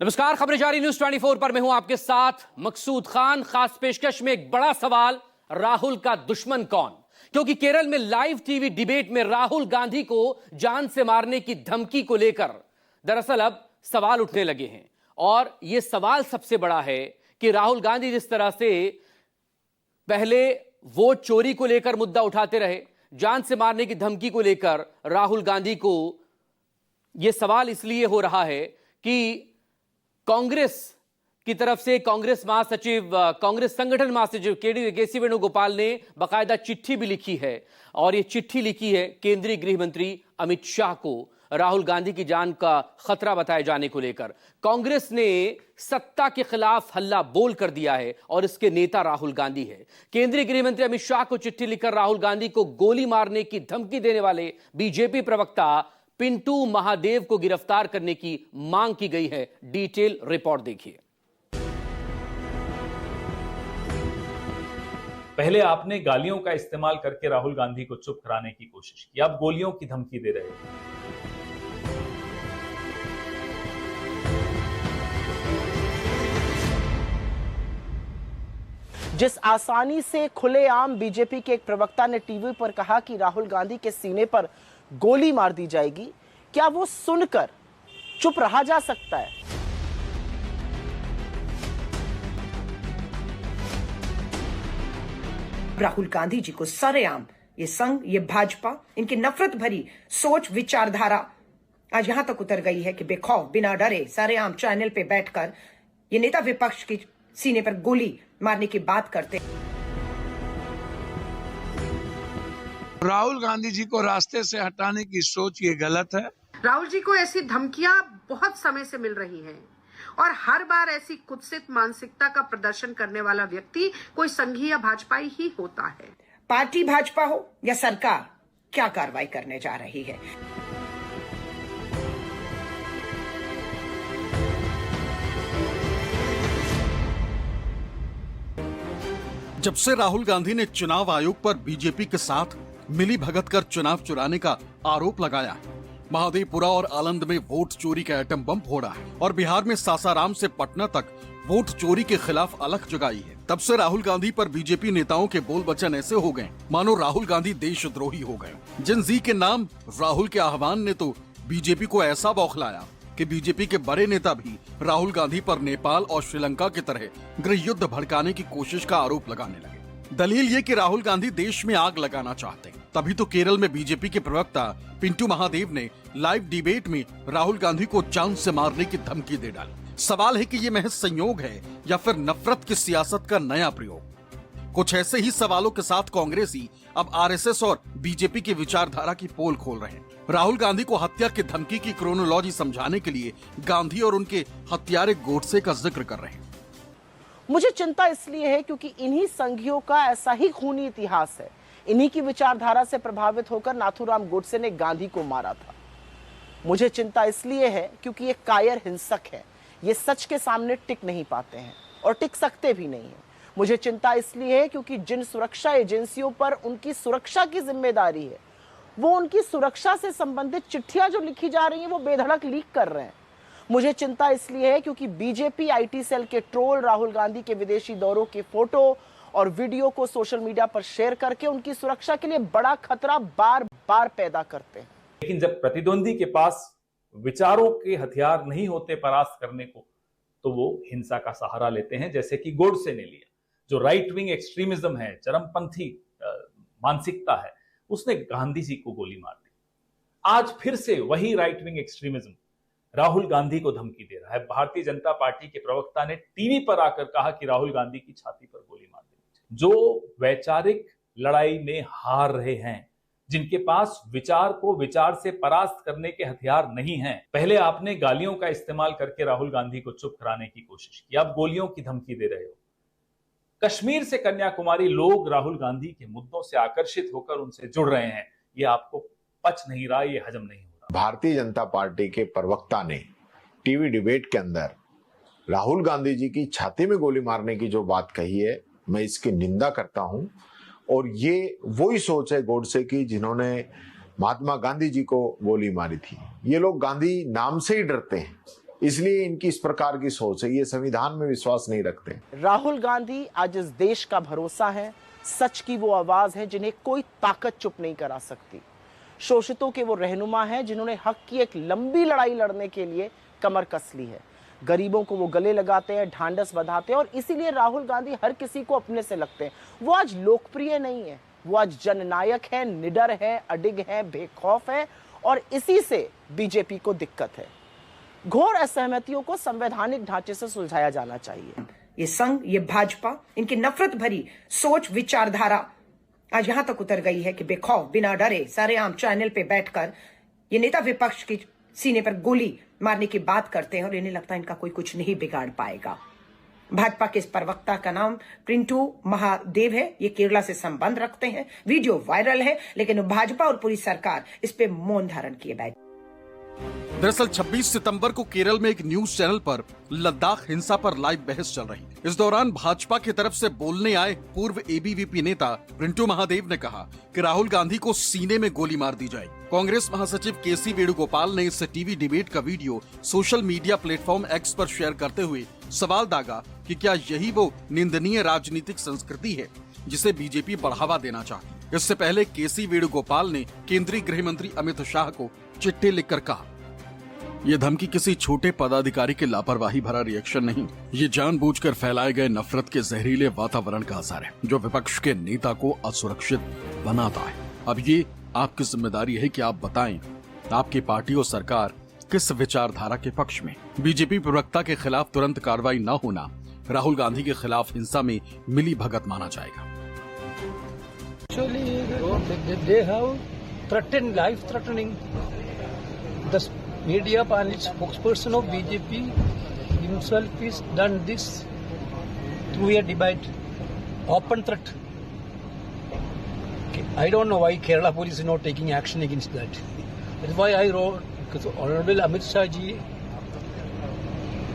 नमस्कार, खबरें जारी न्यूज 24 पर मैं हूं आपके साथ मकसूद खान। खास पेशकश में एक बड़ा सवाल, राहुल का दुश्मन कौन? क्योंकि केरल में लाइव टीवी डिबेट में राहुल गांधी को जान से मारने की धमकी को लेकर दरअसल अब सवाल उठने लगे हैं। और यह सवाल सबसे बड़ा है कि राहुल गांधी जिस तरह से पहले वोट चोरी को लेकर मुद्दा उठाते रहे, जान से मारने की धमकी को लेकर राहुल गांधी को यह सवाल इसलिए हो रहा है कि कांग्रेस की तरफ से कांग्रेस महासचिव, कांग्रेस संगठन महासचिव केसी वेणुगोपाल ने बाकायदा चिट्ठी भी लिखी है। और यह चिट्ठी लिखी है केंद्रीय गृह मंत्री अमित शाह को राहुल गांधी की जान का खतरा बताए जाने को लेकर। कांग्रेस ने सत्ता के खिलाफ हल्ला बोल कर दिया है और इसके नेता राहुल गांधी है। केंद्रीय गृह मंत्री अमित शाह को चिट्ठी लिखकर राहुल गांधी को गोली मारने की धमकी देने वाले बीजेपी प्रवक्ता पिंटू महादेव को गिरफ्तार करने की मांग की गई है। डिटेल रिपोर्ट देखिए। पहले आपने गालियों का इस्तेमाल करके राहुल गांधी को चुप कराने की कोशिश की, अब गोलियों की धमकी दे रहे हैं। जिस आसानी से खुलेआम बीजेपी के एक प्रवक्ता ने टीवी पर कहा कि राहुल गांधी के सीने पर गोली मार दी जाएगी, क्या वो सुनकर चुप रहा जा सकता है? राहुल गांधी जी को सरेआम ये संघ, ये भाजपा, इनकी नफरत भरी सोच विचारधारा आज यहां तक उतर गई है कि बेखौफ बिना डरे सरेआम चैनल पे बैठकर ये नेता विपक्ष की सीने पर गोली मारने की बात करते हैं। राहुल गांधी जी को रास्ते से हटाने की सोच ये गलत है। राहुल जी को ऐसी धमकियां बहुत समय से मिल रही हैं और हर बार ऐसी कुत्सित मानसिकता का प्रदर्शन करने वाला व्यक्ति कोई संघी या भाजपाई ही होता है। पार्टी भाजपा हो या सरकार, क्या कार्रवाई करने जा रही है? जब से राहुल गांधी ने चुनाव आयोग पर बीजेपी के साथ मिली भगत कर चुनाव चुराने का आरोप लगाया है, महादेवपुरा और आलंद में वोट चोरी का एटम बम फोड़ा है और बिहार में सासाराम से पटना तक वोट चोरी के खिलाफ अलख जगाई है, तब से राहुल गांधी पर बीजेपी नेताओं के बोल वचन ऐसे हो गए मानो राहुल गांधी देशद्रोही हो गए। जिन जी के नाम राहुल के आह्वान ने तो बीजेपी को ऐसा बौखलाया कि बीजेपी के बड़े नेता भी राहुल गांधी पर नेपाल और श्रीलंका की तरह गृह युद्ध भड़काने की कोशिश का आरोप लगाने लगे। दलील ये कि राहुल गांधी देश में आग लगाना चाहते हैं। तभी तो केरल में बीजेपी के प्रवक्ता पिंटू महादेव ने लाइव डिबेट में राहुल गांधी को जान से मारने की धमकी दे डाली। सवाल है कि ये महज संयोग है या फिर नफरत की सियासत का नया प्रयोग। कुछ ऐसे ही सवालों के साथ कांग्रेसी अब आरएसएस और बीजेपी की विचारधारा की पोल खोल रहे हैं। राहुल गांधी को हत्या की धमकी की क्रोनोलॉजी समझाने के लिए गांधी और उनके हत्यारे गोडसे का जिक्र कर रहे हैं। मुझे चिंता इसलिए है क्योंकि इन्हीं संघियों का ऐसा ही खूनी इतिहास है। इन्हीं की विचारधारा से प्रभावित होकर नाथूराम गोडसे ने गांधी को मारा था। मुझे चिंता इसलिए है क्योंकि ये कायर हिंसक है, ये सच के सामने टिक नहीं पाते हैं और टिक सकते भी नहीं है। मुझे चिंता इसलिए है क्योंकि जिन सुरक्षा एजेंसियों पर उनकी सुरक्षा की जिम्मेदारी है, वो उनकी सुरक्षा से संबंधित चिट्ठियां जो लिखी जा रही हैं वो बेधड़क लीक कर रहे हैं। मुझे चिंता इसलिए है क्योंकि बीजेपी आईटी सेल के ट्रोल राहुल गांधी के विदेशी दौरों के फोटो और वीडियो को सोशल मीडिया पर शेयर करके उनकी सुरक्षा के लिए बड़ा खतरा बार बार पैदा करते हैं। लेकिन जब प्रतिद्वंदी के पास विचारों के हथियार नहीं होते परास्त करने को, तो वो हिंसा का सहारा लेते हैं, जैसे कि गोडसे ने लिया। जो राइट विंग एक्सट्रीमिज्म है, चरमपंथी मानसिकता है, उसने गांधी जी को गोली मार दी। आज फिर से वही right wing extremism Rahul Gandhi को धमकी दे रहा है। भारतीय जनता पार्टी के प्रवक्ता ने टीवी पर आकर कहा कि राहुल गांधी की छाती पर गोली मार दी। जो वैचारिक लड़ाई में हार रहे हैं, जिनके पास विचार को विचार से परास्त करने के हथियार नहीं हैं, पहले आपने गालियों का इस्तेमाल करके राहुल गांधी को चुप कराने की कोशिश की, अब गोलियों की धमकी दे रहे हो। कश्मीर से कन्याकुमारी लोग राहुल गांधी के मुद्दों से आकर्षित होकर उनसे जुड़ रहे हैं। ये आपको पच नहीं रहा, ये हजम नहीं हो रहा। भारतीय जनता पार्टी के प्रवक्ता ने टीवी डिबेट के अंदर राहुल गांधी जी की छाती में गोली मारने की जो बात कही है, मैं इसकी निंदा करता हूं। और ये वही सोच है गोडसे की जिन्होंने महात्मा गांधी जी को गोली मारी थी। ये लोग गांधी नाम से ही डरते हैं इसलिए इनकी इस प्रकार की सोच है, ये संविधान में विश्वास नहीं रखते। राहुल गांधी आज इस देश का भरोसा है, सच की वो आवाज है जिन्हें कोई ताकत चुप नहीं करा सकती। शोषितों के वो रहनुमा हैं जिन्होंने हक की एक लंबी लड़ाई लड़ने के लिए कमर कस ली है। गरीबों को वो गले लगाते हैं, ढांढस बंधाते हैं और इसीलिए राहुल गांधी हर किसी को अपने से लगते हैं। वो आज लोकप्रिय नहीं है, वो आज जननायक है, निडर है, अडिग है, बेखौफ है और इसी से बीजेपी को दिक्कत है। घोर असहमतियों को संवैधानिक ढांचे से सुलझाया जाना चाहिए। ये संघ, ये भाजपा, इनकी नफरत भरी सोच विचारधारा आज यहां तक उतर गई है कि बेखौफ, बिना डरे, सरेआम चैनल पे बैठकर ये नेता विपक्ष की सीने पर गोली मारने की बात करते हैं और इन्हें लगता है इनका कोई कुछ नहीं बिगाड़ पाएगा। भाजपा के इस प्रवक्ता का नाम प्रिंटू महादेव है। ये केरला से संबंध रखते हैं, वीडियो वायरल है, लेकिन भाजपा और पूरी सरकार इस पे मौन धारण किए बैठे। दरअसल 26 सितंबर को केरल में एक न्यूज चैनल पर लद्दाख हिंसा पर लाइव बहस चल रही। इस दौरान भाजपा की तरफ से बोलने आए पूर्व एबीवीपी नेता प्रिंटू महादेव ने कहा कि राहुल गांधी को सीने में गोली मार दी जाए। कांग्रेस महासचिव केसी वेणुगोपाल ने इस टीवी डिबेट का video social media platform x पर शेयर करते हुए सवाल दागा कि क्या यही वो निंदनीय राजनीतिक संस्कृति है जिसे बीजेपी बढ़ावा देना चाहती। इससे पहले केसी वेणुगोपाल ने केंद्रीय गृह मंत्री अमित शाह को चिट्ठी लिखकर कहा, ये धमकी किसी छोटे पदाधिकारी के लापरवाही भरा रिएक्शन नहीं, ये जानबूझकर फैलाए गए नफरत के जहरीले वातावरण का असर है जो विपक्ष के नेता को असुरक्षित बनाता है। अब ये आपकी जिम्मेदारी है कि आप बताएं आपकी पार्टी और सरकार किस विचारधारा के पक्ष में। बीजेपी प्रवक्ता के खिलाफ तुरंत कार्रवाई न होना राहुल गांधी के खिलाफ हिंसा में मिली भगत माना जाएगा। They have threatened, life-threatening. The media and its spokesperson of BJP himself is done this through a debate, open threat. I don't know why Kerala police is not taking action against that. That's why I wrote, because Honorable Amit Shah ji,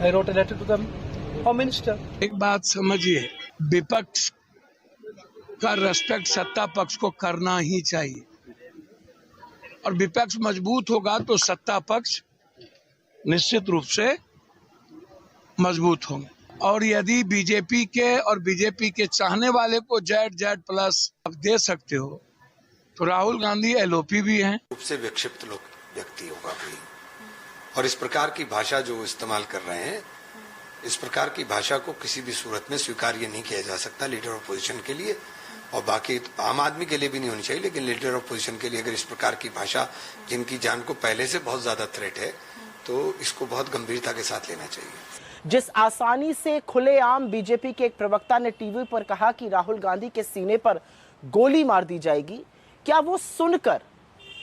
I wrote a letter to the Home Minister. एक बात समझिए, विपक्ष का respect सत्ता पक्ष को करना ही चाहिए और विपक्ष मजबूत होगा तो सत्ता पक्ष निश्चित रूप से मजबूत होंगे। और यदि बीजेपी के और बीजेपी के चाहने वाले को जेड प्लस आप दे सकते हो तो राहुल गांधी एलओपी भी हैं। रूप से विक्षिप्त लोग व्यक्ति होगा कोई, और इस प्रकार की भाषा जो इस्तेमाल कर रहे हैं, इस प्रकार की भाषा को किसी भी सूरत में स्वीकार्य नहीं किया जा सकता लीडर ऑफ पोजीशन के लिए, और बाकी आम आदमी के लिए भी नहीं होनी चाहिए, लेकिन लीडर ऑफ पोजीशन के लिए अगर इस प्रकार की भाषा जिनकी जान को पहले से बहुत ज्यादा थ्रेट है तो इसको बहुत गंभीरता के साथ लेना चाहिए। जिस आसानी से खुलेआम बीजेपी के एक प्रवक्ता ने टीवी पर कहा कि राहुल गांधी के सीने पर गोली मार दी जाएगी, क्या वो सुनकर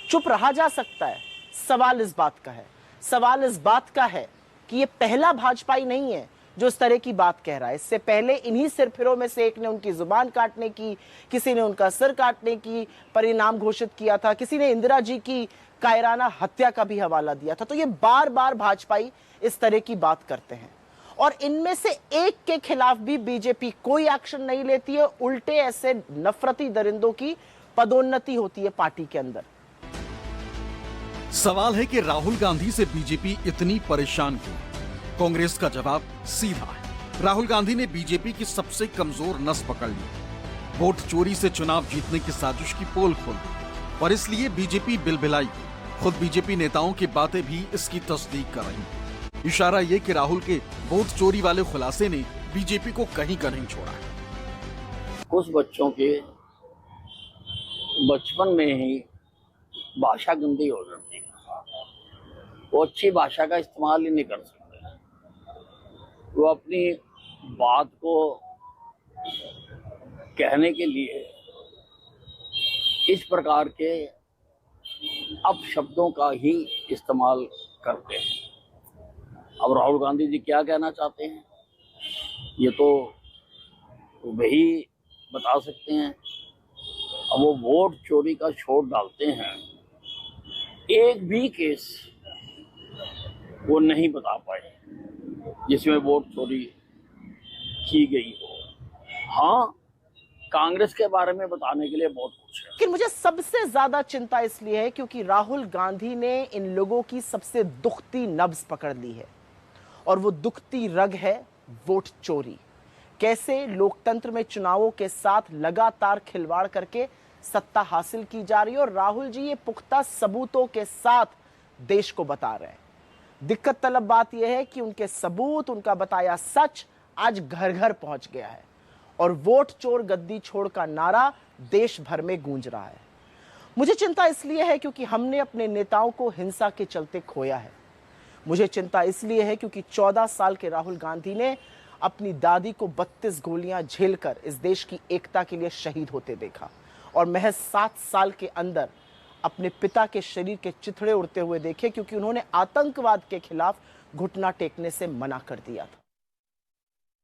चुप रहा जा सकता है? सवाल इस बात का है, सवाल इस बात का है कि ये पहला भाजपाई नहीं है जो इस तरह की बात कह रहा है। इससे पहले इन्हीं सिरफिरों में से एक ने उनकी जुबान काटने की, किसी ने उनका सिर काटने की परिणाम घोषित किया था, किसी ने इंदिरा जी की कायराना हत्या का भी हवाला दिया था। तो ये बार बार भाजपाई इस तरह की बात करते हैं और इनमें से एक के खिलाफ भी बीजेपी कोई एक्शन नहीं लेती है, उल्टे ऐसे नफरती दरिंदों की पदोन्नति होती है पार्टी के अंदर। सवाल है कि राहुल गांधी से बीजेपी इतनी परेशान क्यों? कांग्रेस का जवाब सीधा है। राहुल गांधी ने बीजेपी की सबसे कमजोर नस पकड़ ली, वोट चोरी से चुनाव जीतने की साजिश की पोल खोल दी और इसलिए बीजेपी बिलबिलाई। खुद बीजेपी नेताओं की बातें भी इसकी तस्दीक कर रही। इशारा ये कि राहुल के वोट चोरी वाले खुलासे ने बीजेपी को कहीं का नहीं छोड़ा है। कुछ बच्चों के बचपन में ही भाषा गंदी हो जाती है, वो अच्छी भाषा का इस्तेमाल ही नहीं कर सकते। वो अपनी बात को कहने के लिए इस प्रकार के अपशब्दों का ही इस्तेमाल करते हैं। अब राहुल गांधी जी क्या कहना चाहते हैं ये तो वही बता सकते हैं। अब वो वोट चोरी का छोड़ डालते हैं, एक भी केस वो नहीं बता पाए जिसमें वोट चोरी की गई हो। हाँ, कांग्रेस के बारे में बताने के लिए बहुत कुछ है, लेकिन मुझे सबसे ज्यादा चिंता इसलिए है क्योंकि राहुल गांधी ने इन लोगों की सबसे दुखती नब्ज पकड़ ली है। और वो दुखती रग है वोट चोरी। कैसे लोकतंत्र में चुनावों के साथ लगातार खिलवाड़ करके सत्ता हासिल की जा रही है और राहुल जी ये पुख्ता सबूतों के साथ देश को बता रहे हैं। दिक्कत तलब बात यह है कि उनके सबूत, उनका बताया सच आज घर घर पहुंच गया है और वोट चोर गद्दी छोड़ का नारा देश भर में गूंज रहा है। मुझे चिंता इसलिए है क्योंकि हमने अपने नेताओं को हिंसा के चलते खोया है। मुझे चिंता इसलिए है क्योंकि 14 साल के राहुल गांधी ने अपनी दादी को 32 गोलियां झेलकर इस देश की एकता के लिए शहीद होते देखा और महज 7 साल के अंदर अपने पिता के शरीर के चिथड़े उड़ते हुए देखे क्योंकि उन्होंने आतंकवाद के खिलाफ घुटना टेकने से मना कर दिया था।